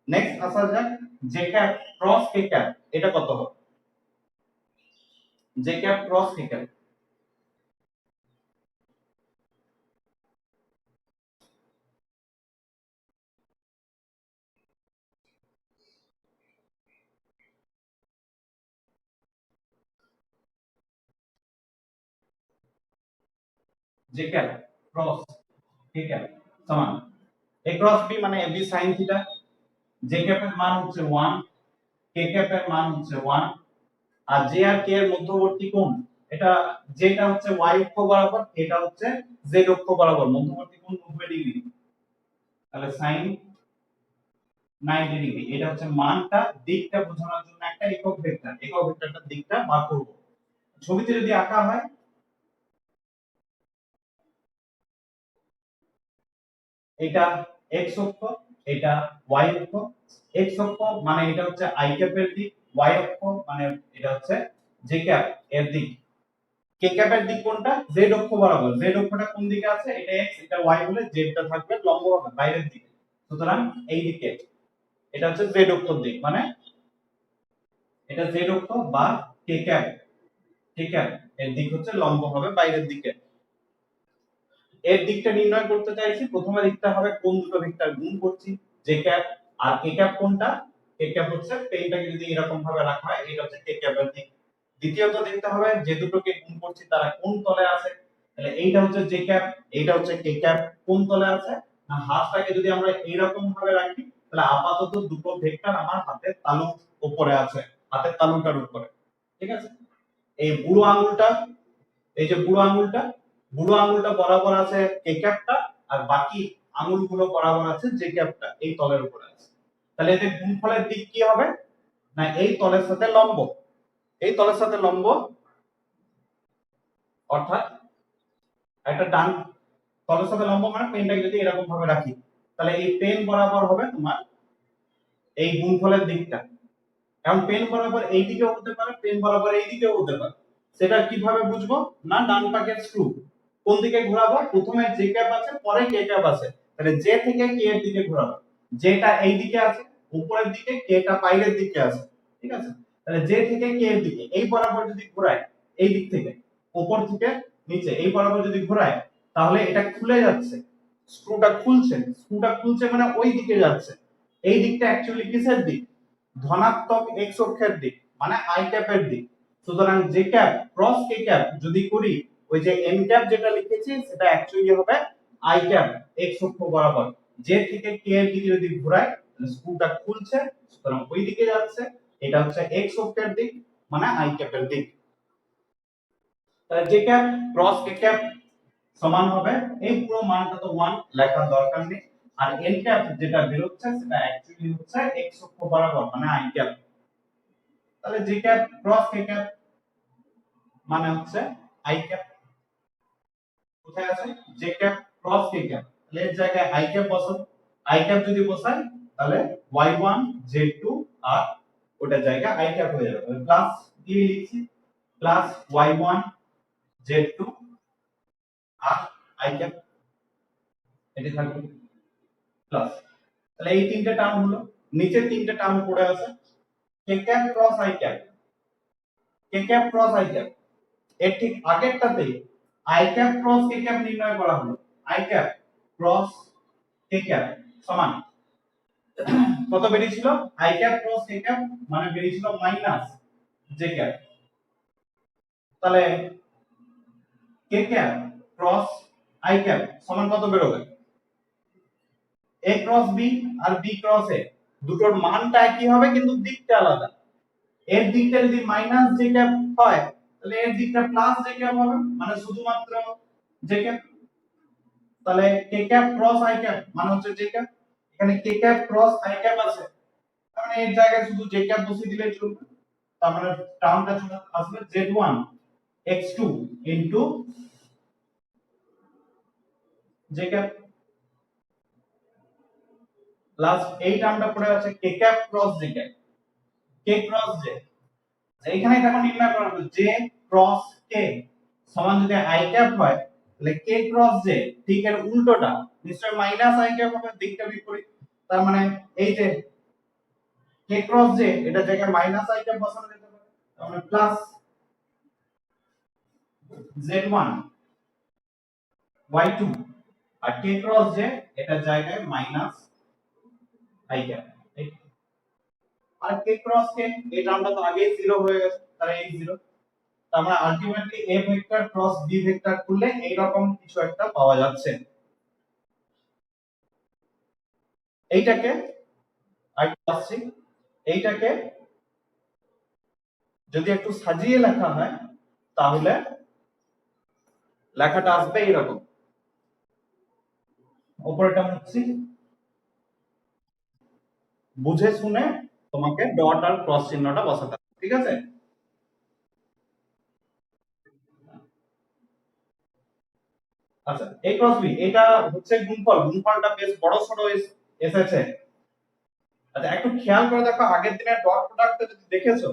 নেক্সট আসা যাক j cap cross k cap, এটা কত হবে j cap cross k cap. j cap cross k cap সমান a ক্রস b মানে ab sin থিটা। j ক্যাপের মান হচ্ছে 1, k ক্যাপের মান হচ্ছে 1, আর j আর k এর মধ্যবর্তী কোণ, এটা যেটা হচ্ছে y অক্ষ বরাবর, এটা হচ্ছে z অক্ষ বরাবর, মধ্যবর্তী কোণ 90 ডিগ্রি। তাহলে sin 90 ডিগ্রি, এটা হচ্ছে মানটা, দিকটা বোঝানোর জন্য একটা একক ভেক্টর, একক ভেক্টরটার দিকটা বার করব। ছবিতে যদি আঁকা হয় এটা x অক্ষ, এটা y অক্ষ। x অক্ষ মানে এটা হচ্ছে i ক্যাপের দিক, y অক্ষ মানে এটা হচ্ছে j ক্যাপ এর দিক। k ক্যাপের দিক কোনটা, z অক্ষ বরাবর, z অক্ষটা কোন দিকে আছে, এটা x এটা y বলে z টা থাকবে লম্বভাবে বাইরের দিকে, সুতরাং এই দিকে এটা হচ্ছে z অক্ষর দিক, মানে এটা z অক্ষ বা k ক্যাপ, k ক্যাপ এর দিক হচ্ছে লম্বভাবে বাইরের দিকে। এর দিকটা নির্ণয় করতে চাইছি, প্রথমে দিকটা হবে কোন দুটো ভেক্টর গুণ করছি, জে ক্যাপ আর কে ক্যাপ কোনটা, কে ক্যাপ হচ্ছে পেনটাকে যদি এরকম ভাবে রাখা হয় এটা হচ্ছে কে ক্যাপের দিক। দ্বিতীয়ত দেখতে হবে যে দুটোকে গুণ করছি তারা কোন তলে আছে, তাহলে এইটা হচ্ছে জে ক্যাপ, এইটা হচ্ছে কে ক্যাপ, কোন তলে আছে না হাতটাকে যদি আমরা এইরকম ভাবে রাখি তাহলে আপাতত দুটো ভেক্টর আমার হাতের তালুর উপরে আছে, হাতের তালুটার উপরে, ঠিক আছে। এই বুড়ো আঙুলটা, এই যে বুড়ো আঙুলটা বরাবর আছে কে ক্যাপটা, আর বাকি আঙুলগুলো বরাবর আছে জে ক্যাপটা, এই তলের উপরে আছে। তাহলে এদের গুণফলের দিক কি হবে না এই তলের সাথে লম্ব, এই তলের সাথে লম্ব, অর্থাৎ একটা ডান তলের সাথে লম্ব মানে পেনটাকে যদি এরকম ভাবে রাখি তাহলে এই পেন বরাবর হবে তোমার এই গুণফলের দিকটা। এখন পেন বরাবর এই দিকেও হতে পারে, পেন বরাবর এই দিকেও হতে পারে। সেটা কিভাবে বুঝবো না ডান পাকের স্ক্রু কোন দিকে ঘোরাবো, প্রথমে জে ক্যাপ আছে পরে কে ক্যাপ আছে, তাহলে জে থেকে কে এর দিকে ঘোরাবো, যেটা এই দিকে আছে উপরের দিকে, কে টা বাইরের দিকে আছে, ঠিক আছে। তাহলে জে থেকে কে এর দিকে এই বরাবর যদি ঘোরায়, এই দিক থেকে উপর থেকে নিচে এই বরাবর যদি ঘোরায় তাহলে এটা খুলে যাচ্ছে, স্ক্রুটা খুলছে মানে ওই দিকে যাচ্ছে। এই দিকটা অ্যাকচুয়ালি কিসের দিক, ধনাত্মক x অক্ষের দিক, মানে i ক্যাপের দিক। সুতরাং J cap cross k cap যদি করি, ওই যে n ক্যাপ যেটা লিখেছি সেটা অ্যাকচুয়ালি হবে i ক্যাপ x অক্ষ বরাবর, জে থেকে কে এর দিকে যদি ঘোরাই তাহলে স্ক্রুটা খুলছে, সুতরাং ওই দিকে যাচ্ছে, এটা হচ্ছে x অক্ষের দিক মানে i ক্যাপের দিক। তাহলে j cap cross k cap সমান হবে এই পুরো মানটা তো 1 লেখার দরকার নেই, আর n ক্যাপ যেটা বের হচ্ছে সেটা অ্যাকচুয়ালি হচ্ছে x অক্ষ বরাবর মানে i ক্যাপ। তাহলে j cap cross k cap মানে হচ্ছে i ক্যাপ, কোথায় আছে j cap cross k cap, তাহলে এর জায়গায় i ক্যাপ বসাবো, i ক্যাপ যদি বসাই তাহলে y1 z2 আর ওটার জায়গায় i ক্যাপ হয়ে যাবে, প্লাস দিয়ে লিখছি প্লাস y1 z2 আর i ক্যাপ, এটি থাকবে প্লাস। তাহলে এই তিনটে টার্ম হলো, নিচে তিনটে টার্ম পড়ে আছে k cap cross i cap, K cap cross i cap. এর ঠিক আগেরটাতেই i cap cross k cap নির্ণয় করা হলো, i cap cross k cap সমান কত বেরিয়েছিল, i cap cross k cap মানে বেরিয়েছিল মাইনাস জে ক্যাপ। তাহলে k cap cross i cap সমান কত বেরোবে, এ ক্রস বি আর বি ক্রস এ, দুটোর মানটা একই হবে কিন্তু দিকটা আলাদা। এর দিকটা যদি মাইনাস জে ক্যাপ হয় তাহলে এর দিকটা প্লাস জে ক্যাপ হবে, মানে শুধুমাত্র জে ক্যাপ। তাহলে k cap cross i cap মানে হচ্ছে জে ক্যাপ, এখানে কে ক্যাপ ক্রস আই ক্যাপ আছে, তার মানে এর জায়গায় শুধু জে ক্যাপ বসিয়ে দিলেই চলবে। তার মানে টার্মটা চলে আসবে z1 x2 into J cap plus এই টার্মটা পড়ে আছে k cap cross j cap, কে ক্রস জে। এইখানে দেখো নির্ণয় করা হলো জে ক্রস কে সমান যদি আই ক্যাপ হয় তাহলে কে ক্রস জে ঠিক এর উল্টোটা নিশ্চয় মাইনাস আই ক্যাপ হবে, দিকটা বিপরীত। তার মানে এই যে কে ক্রস জে এটা জায়গায় মাইনাস আই ক্যাপ বসানো যেতে পারে, তার মানে প্লাস z1 y2 আর কে ক্রস জে এটা জায়গায় মাইনাস আই ক্যাপ। আর কে ক্রস কে এই টার্মটা তো আগেই 0 হয়ে গেছে, তাহলে এই 0। তার মানে ultimately a vector cross b vector করলে এই রকম কিছু একটা পাওয়া যাচ্ছে। এইটাকে আসছি, এইটাকে যদি একটু সাজিয়ে লেখা হয় তাহলে লেখাটা আসবে এইরকম, উপরেটা মুছছি, বুঝে শুনে তোমাকে ডট আর ক্রস চিহ্নটা বসাতে হবে, ঠিক আছে। আচ্ছা a ক্রস b এটা হচ্ছে গুণফল, গুণফলটা বেশ বড় সরো এসেছে। আচ্ছা একটু খেয়াল করে দেখো আগের দিনের ডট প্রোডাক্টটা যদি দেখেছো,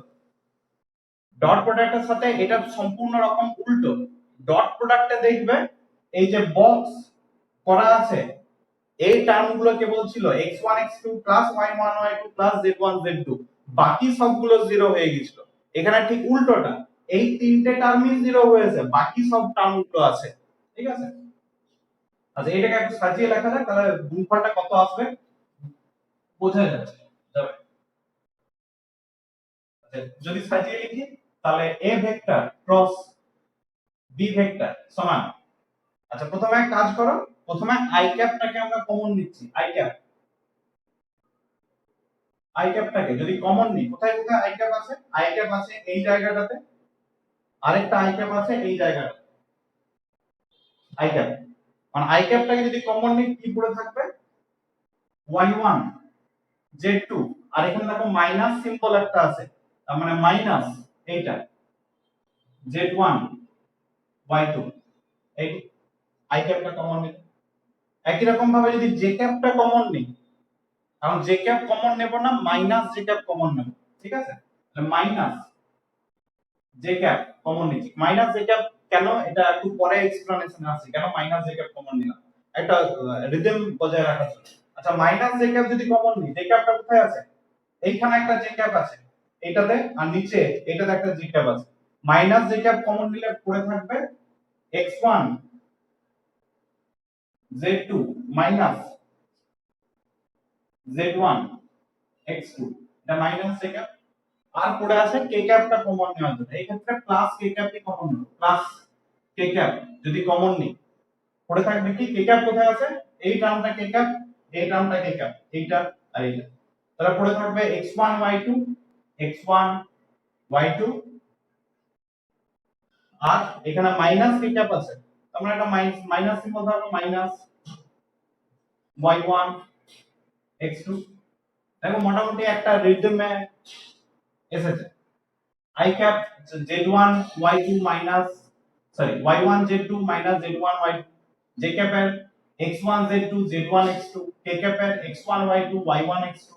ডট প্রোডাক্টের সাথে এটা সম্পূর্ণ রকম উল্টো। ডট প্রোডাক্টে দেখবে এই যে বক্স করা আছে এই টার্মগুলো কেবল ছিল x1 x2 y1 y2 z1 z2, বাকি সবগুলো 0 হয়ে গিয়েছিল। এখানে ঠিক উল্টোটা, এই তিনটে টার্মই 0 হয়েছে, বাকি সব টার্মগুলো আছে, ঠিক আছে। আচ্ছা এটাকে একটু সাজিয়ে লেখা যাক, তাহলে গুণফলটা কত আসবে বোঝা যাচ্ছে। যদি সাজিয়ে লিখি তাহলে a vector cross b vector সমান, আচ্ছা প্রথমে এক কাজ করো, প্রথমে আই ক্যাপটাকে আমরা কমন নিচ্ছি, আই ক্যাপটাকে যদি কমন নিই, কোথায় কোথায় আই ক্যাপ আছে, আই ক্যাপ আছে এই জায়গাটাতে, আরেকটা আই ক্যাপ আছে এই জায়গাটাতে, আই ক্যাপ মানে আই ক্যাপটাকে যদি কমন নিই কি পড়ে থাকবে y1 z2, আর এখানে দেখো মাইনাস সিম্বল একটা আছে, তার মানে মাইনাস এইটা z1 y2, এই আই ক্যাপটা কমন নিই। একই রকম ভাবে যদি জে ক্যাপটা কমন নিই, কারণ জে ক্যাপ কমন নেব না, মাইনাস জে ক্যাপ কমন নেব, ঠিক আছে। তাহলে মাইনাস জে ক্যাপ কমন নিচ্ছি, মাইনাস জে ক্যাপ কেন এটা একটু পরে এক্সপ্লেনেশন আছে কেন মাইনাস জে ক্যাপ কমন নিলাম, একটা রিদম বজায় রাখার জন্য। আচ্ছা মাইনাস জে ক্যাপ যদি কমন নিই, জে ক্যাপটা কোথায় আছে, এইখানে একটা জে ক্যাপ আছে এটাতে, আর নিচে এটাতে একটা জে ক্যাপ আছে। মাইনাস জে ক্যাপ কমন নিলে পড়ে থাকবে x1 z2 minus z1 x2, এটা মাইনাস জে ক্যাপ। আর পড়ে আছে কে ক্যাপটা কমন নেওয়ার জন্য, এই ক্ষেত্রে প্লাস কে ক্যাপই কমন নেব, প্লাস কে ক্যাপ যদি কমন নিই পড়ে থাকবে কি, কে ক্যাপ কোথায় আছে, এই টার্মটা কে ক্যাপ, এই টার্মটা কে ক্যাপ, এইটা আর এইটা, তাহলে পড়ে থাকবে x1 y2 x1 y2, আর এখানে মাইনাস কে ক্যাপ আছে, আমরা এটা মাইনাস সিম্বল ধরবো, মাইনাস y1 x2। দেখো মোটামুটি একটা রিদমে এসেছে। I cap z1 y2 minus sorry y1 z2 minus z1 y2, j cap এর x1 z2 z1 x2, k cap এর x1 y2 y1 x2,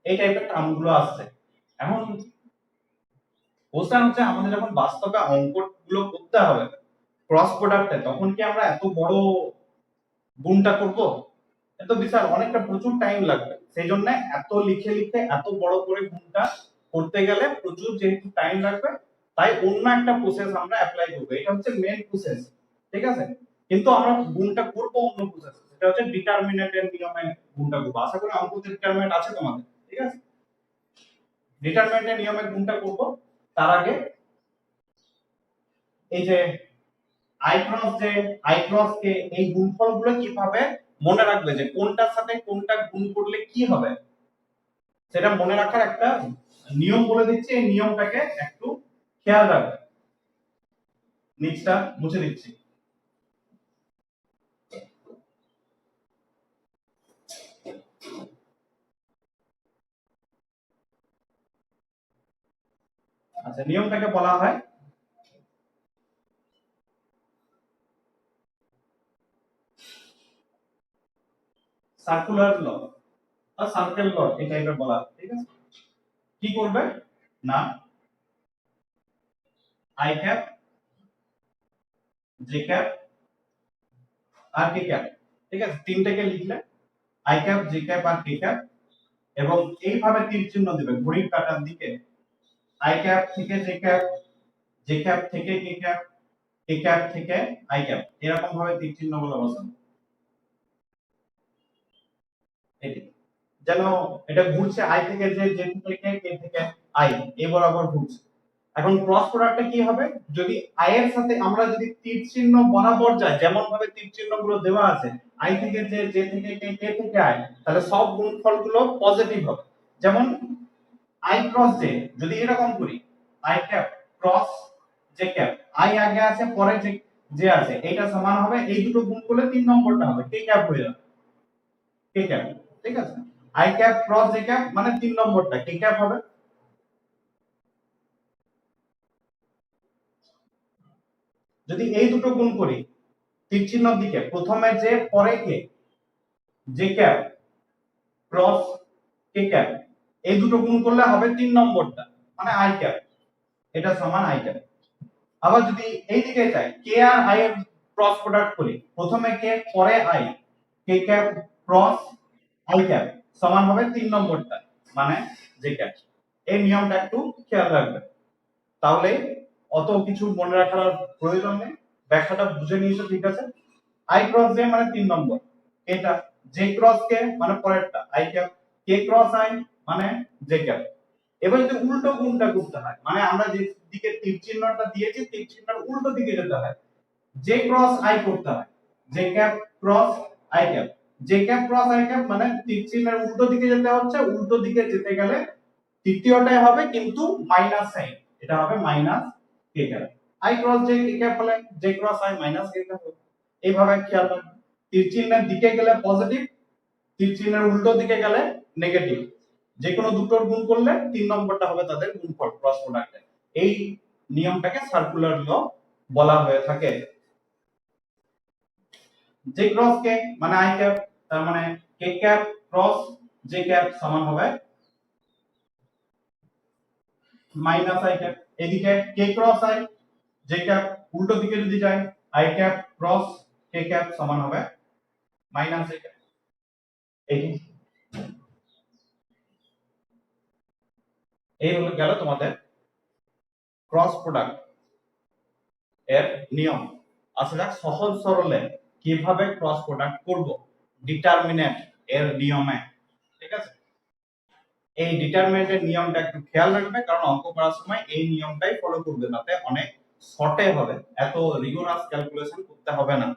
এই টাইপের টার্মগুলো আসছে। এখন কোশ্চেন হচ্ছে আমাদের যখন বাস্তবে অঙ্কগুলো করতে হবে ক্রস প্রোডাক্টে, তখন কি আমরা এত বড় গুণটা করব, তো বিশাল অনেকটা প্রচুর টাইম লাগবে, সেই জন্য এত লিখে লিখে এত বড় করে গুণটা করতে গেলে প্রচুর যেহেতু টাইম লাগবে, তাই অন্য একটা প্রসেস আমরা অ্যাপ্লাই করব। এটা হচ্ছে মেন প্রসেস, ঠিক আছে? কিন্তু আমরা গুণটা করব অন্য প্রসেস, সেটা হচ্ছে ডিটারমিনেন্টের নিয়মে গুণটা করব। আশা করি অঙ্কতে ডিটারমিনেন্ট আছে তোমাদের, ঠিক আছে? ডিটারমিনেন্টের নিয়মে গুণটা করব। তার আগে এই যে আই ক্রস কে, এই গুণফলগুলো কিভাবে মনে রাখবে যে কোনটার সাথে কোনটা গুণ করলে কি হবে, সেটা মনে রাখার একটা নিয়ম বলে দিচ্ছি। এই নিয়মটাকে একটু খেয়াল রাখবে। নিচটা মুছে দিচ্ছি। আচ্ছা, নিয়মটাকে বলা হয় সার্কুলার ল বা সার্কেল ল, এই টাইপের বলা হয়, ঠিক আছে? কি করবে না, আই ক্যাপ, জে ক্যাপ আর কে ক্যাপ, ঠিক আছে? তিনটাকে লিখলে আই ক্যাপ, জে ক্যাপ আর কে ক্যাপ, এবং এইভাবে তীর চিহ্ন দিবে ঘড়ির কাঁটার দিকে। আই ক্যাপ থেকে জে ক্যাপ, জে ক্যাপ থেকে কে ক্যাপ, কে ক্যাপ থেকে আই ক্যাপ, এরকম ভাবে তীর চিহ্নগুলো বসানো। এই যেন এটা ঘুরছে আই থেকে জে, জে থেকে কে থেকে আই, এই বরাবর ঘুরছে। এখন ক্রস প্রোডাক্টটা কি হবে, যদি আই এর সাথে আমরা যদি তীর চিহ্ন বরাবর যায়, যেমন ভাবে তীর চিহ্নগুলো দেওয়া আছে, আই থেকে জে, জে থেকে কে, কে থেকে আই, তাহলে সব গুণফলগুলো পজিটিভ হবে। যেমন আই ক্রস জে যদি এরকম করি, I cap cross j cap, I আগে আছে পরে জে, জে আছে, এটা সমান হবে, এই দুটো গুণ করলে 3 নম্বরটা হবে কে ক্যাপ হয়ে যাবে, কে ক্যাপ, ঠিক আছে? I cap cross j cap মানে 3 নম্বরটা কে ক্যাপ হবে। যদি এই দুটো গুণ করি তীর চিহ্নের দিকে, প্রথমে যে পরে কে, j cap cross k cap, এই দুটো গুণ করলে হবে 3 নম্বরটা মানে আই ক্যাপ, এটা সমান আই ক্যাপ। আবার যদি এই দিকে যাই, কে আর আই এর ক্রস প্রোডাক্ট করি, প্রথমে কে পরে I, K cap cross i cap সমান হবে 3 নম্বরটা মানে জে ক্যাপ। এই নিয়মটা একটু খেয়াল রাখবে, তাহলে অত কিছু মনে রাখার প্রয়োজন নেই, ব্যাখ্যাটা বুঝে নিয়েছো, ঠিক আছে? আই ক্রস জে মানে 3 নম্বর, এটা জে ক্রস কে মানে পরেরটা I cap, K cross I মানে জে ক্যাপ। এবার যদি উল্টো গুণটা করতে হয়, মানে আমরা যে দিকে তীর চিহ্নটা দিয়েছি তীর চিহ্নের উল্টো দিকে যেতে হয়, জে ক্রস আই করতে হয়, J cap cross i cap, J cap cross i cap মানে তীর চিহ্নের উল্টো দিকে যেতে হচ্ছে, উল্টো দিকে যেতে গেলে তৃতীয়টাই হবে কিন্তু মাইনাস সাইন, এটা হবে minus k cap. I cross j k cap হলে j cross i minus k cap হবে। এইভাবে খেয়াল রাখবেন, তীর চিহ্নের দিকে গেলে পজিটিভ, তীর চিহ্নের উল্টো দিকে গেলে নেগেটিভ, যে কোনো দুটোর গুণ করলে 3 নম্বরটা হবে তাদের গুণফল ক্রস প্রোডাক্টে। এই নিয়মটাকে সার্কুলার ল বলা হয়ে থাকে। জে ক্রস কে মানে আই ক্যাপ, তার মানে কে ক্যাপ ক্রস জে ক্যাপ সমান হবে মাইনাস আই ক্যাপ। এদিকে কে ক্রস আই, জে ক্যাপ উল্টো দিকে যদি যায়, I cap cross k cap সমান হবে মাইনাস আই ক্যাপ। এই হলো গেল তোমাদের ক্রস প্রোডাক্ট এর নিয়ম। আসা যাক সহজ সরলে কিভাবে ক্রস প্রোডাক্ট করব ডিটারমিনেন্ট এর নিয়মে, ঠিক আছে? এই ডিটারমিনেন্টের নিয়মটা একটু খেয়াল রাখবে, কারণ অঙ্ক করার সময় এই নিয়মটাই ফলো করবে, তাতে অনেক শর্টে হবে, এত রিগোরাস ক্যালকুলেশন করতে হবে না।